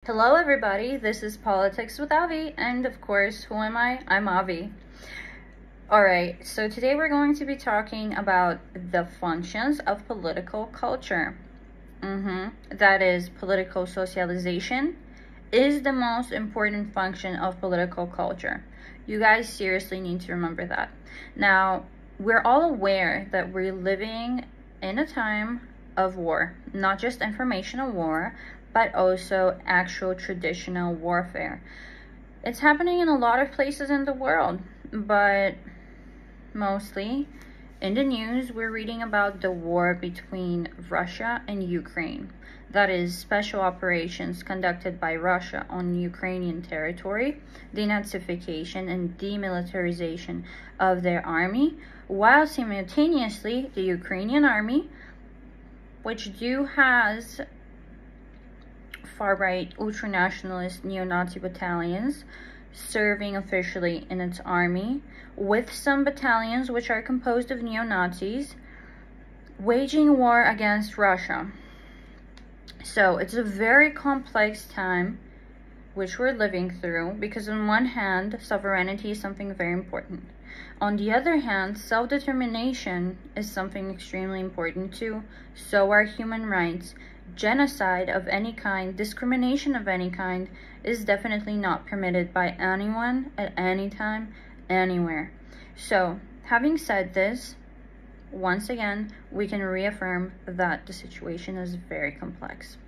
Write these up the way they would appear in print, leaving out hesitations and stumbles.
Hello everybody, this is Politics with Avi, and of course, who am I? I'm Avi. Alright, so today we're going to be talking about the functions of political culture. That is, political socialization is the most important function of political culture. You guys seriously need to remember that. Now, we're all aware that we're living in a time of war, not just informational war, but also actual traditional warfare. It's happening in a lot of places in the world, but mostly in the news, we're reading about the war between Russia and Ukraine. That is, special operations conducted by Russia on Ukrainian territory, denazification and demilitarization of their army, while simultaneously the Ukrainian army, which has far-right ultranationalist neo-Nazi battalions serving officially in its army, with some battalions which are composed of neo-Nazis waging war against Russia. So it's a very complex time which we're living through, because on one hand, sovereignty is something very important. On the other hand, self-determination is something extremely important too. So are human rights. Genocide of any kind, discrimination of any kind, is definitely not permitted by anyone at any time, anywhere. So, having said this, once again, we can reaffirm that the situation is very complex.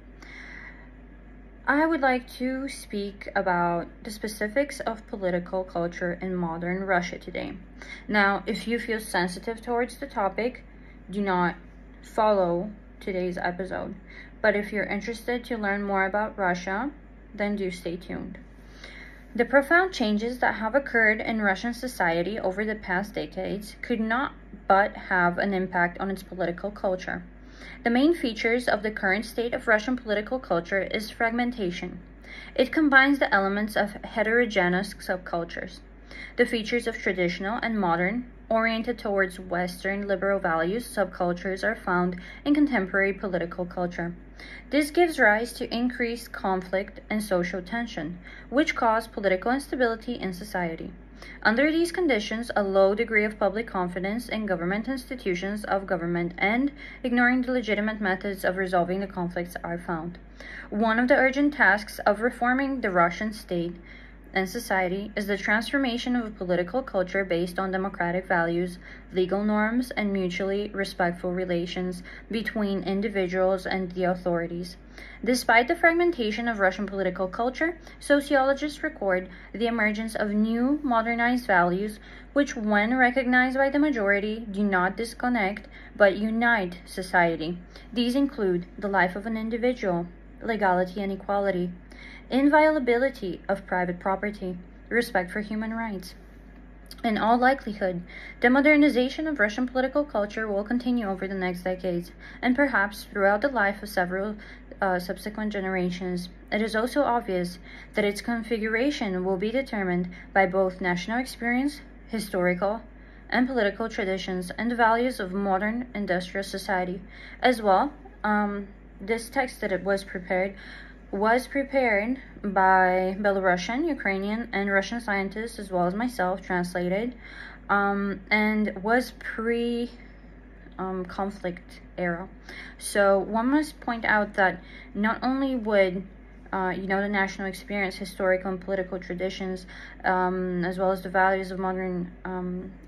I would like to speak about the specifics of political culture in modern Russia today. Now, if you feel sensitive towards the topic, do not follow today's episode. But if you're interested to learn more about Russia, then do stay tuned. The profound changes that have occurred in Russian society over the past decades could not but have an impact on its political culture. The main features of the current state of Russian political culture is fragmentation. It combines the elements of heterogeneous subcultures. The features of traditional and modern, oriented towards Western liberal values, subcultures are found in contemporary political culture. This gives rise to increased conflict and social tension, which cause political instability in society. Under these conditions, a low degree of public confidence in government institutions of government and ignoring the legitimate methods of resolving the conflicts are found. One of the urgent tasks of reforming the Russian state and society is the transformation of a political culture based on democratic values, legal norms, and mutually respectful relations between individuals and the authorities. Despite the fragmentation of Russian political culture, sociologists record the emergence of new, modernized values, which, when recognized by the majority, do not disconnect but unite society. These include the life of an individual, legality and equality, inviolability of private property, respect for human rights. In all likelihood, the modernization of Russian political culture will continue over the next decades, and perhaps throughout the life of several subsequent generations. It is also obvious that its configuration will be determined by both national experience, historical and political traditions, and the values of modern industrial society. As well, this text that it was prepared by Belarusian, Ukrainian, and Russian scientists, as well as myself, translated, and was pre-conflict era. So one must point out that not only would the national experience, historical and political traditions, as well as the values of modern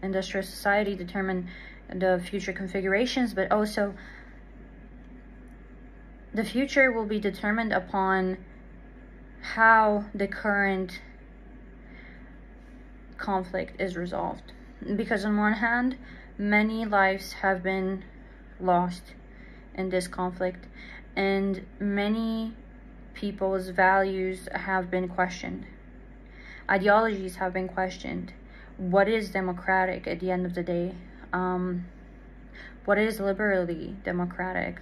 industrial society determine the future configurations, but also the future will be determined upon how the current conflict is resolved. Because on one hand, many lives have been lost in this conflict, and many people's values have been questioned. Ideologies have been questioned. What is democratic at the end of the day? What is liberally democratic?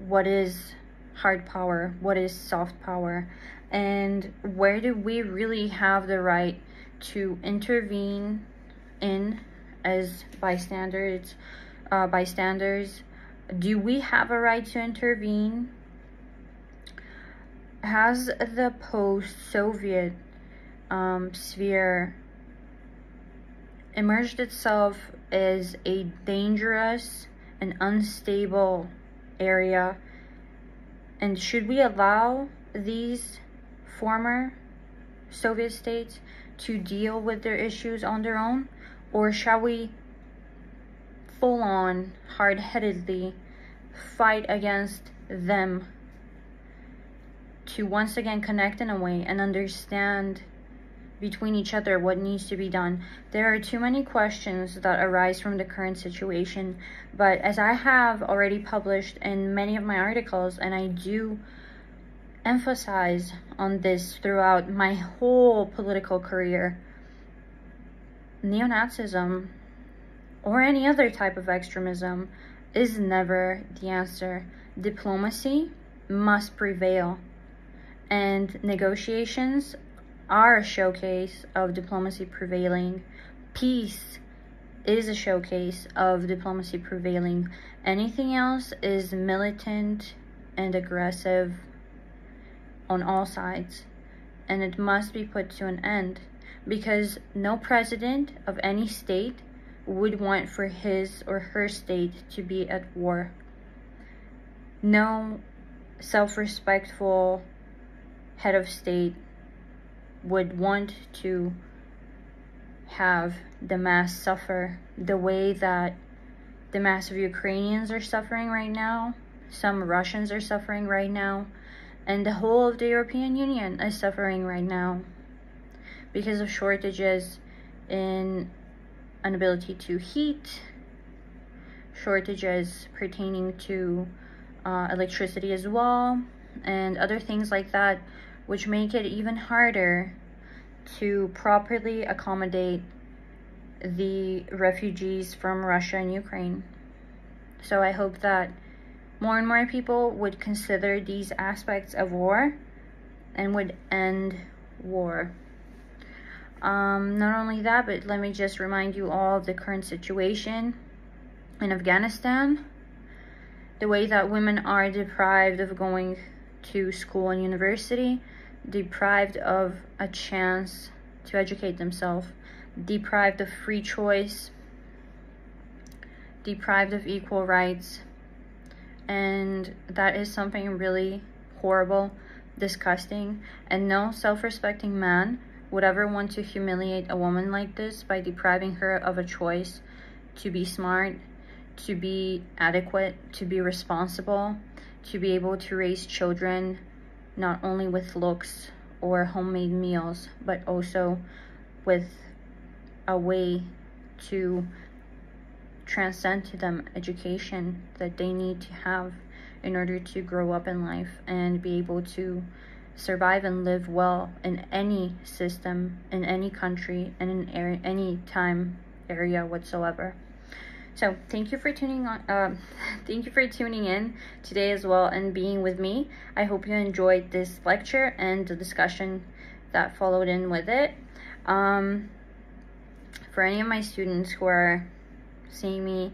What is hard power? What is soft power? And where do we really have the right to intervene in as bystanders? Do we have a right to intervene has the post-Soviet sphere emerged itself as a dangerous and unstable area? And should we allow these former Soviet states to deal with their issues on their own? Or shall we full-on, hard-headedly fight against them to once again connect in a way and understand between each other what needs to be done? There are too many questions that arise from the current situation, but as I have already published in many of my articles, and I do emphasize on this throughout my whole political career, neo-Nazism or any other type of extremism is never the answer. Diplomacy must prevail, and negotiations are a showcase of diplomacy prevailing. Peace is a showcase of diplomacy prevailing. Anything else is militant and aggressive on all sides, and it must be put to an end, because no president of any state would want for his or her state to be at war. No self-respectful head of state would want to have the mass suffer the way that the mass of Ukrainians are suffering right now, some Russians are suffering right now, and the whole of the European Union is suffering right now because of shortages in an ability to heat, shortages pertaining to electricity as well, and other things like that, which make it even harder to properly accommodate the refugees from Russia and Ukraine. So I hope that more and more people would consider these aspects of war and would end war. Not only that, but let me just remind you all of the current situation in Afghanistan, the way that women are deprived of going to school and university, deprived of a chance to educate themselves, deprived of free choice, deprived of equal rights. And that is something really horrible, disgusting, and no self-respecting man would ever want to humiliate a woman like this by depriving her of a choice to be smart, to be adequate, to be responsible, to be able to raise children not only with looks or homemade meals, but also with a way to transcend to them education that they need to have in order to grow up in life and be able to survive and live well in any system, in any country, and in any time area whatsoever. So thank you for tuning on. Thank you for tuning in today as well and being with me. I hope you enjoyed this lecture and the discussion that followed in with it. For any of my students who are seeing me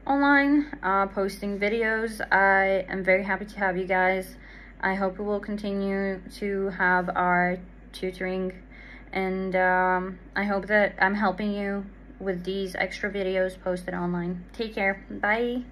online, posting videos, I am very happy to have you guys. I hope we will continue to have our tutoring, and I hope that I'm helping you with these extra videos posted online. Take care. Bye.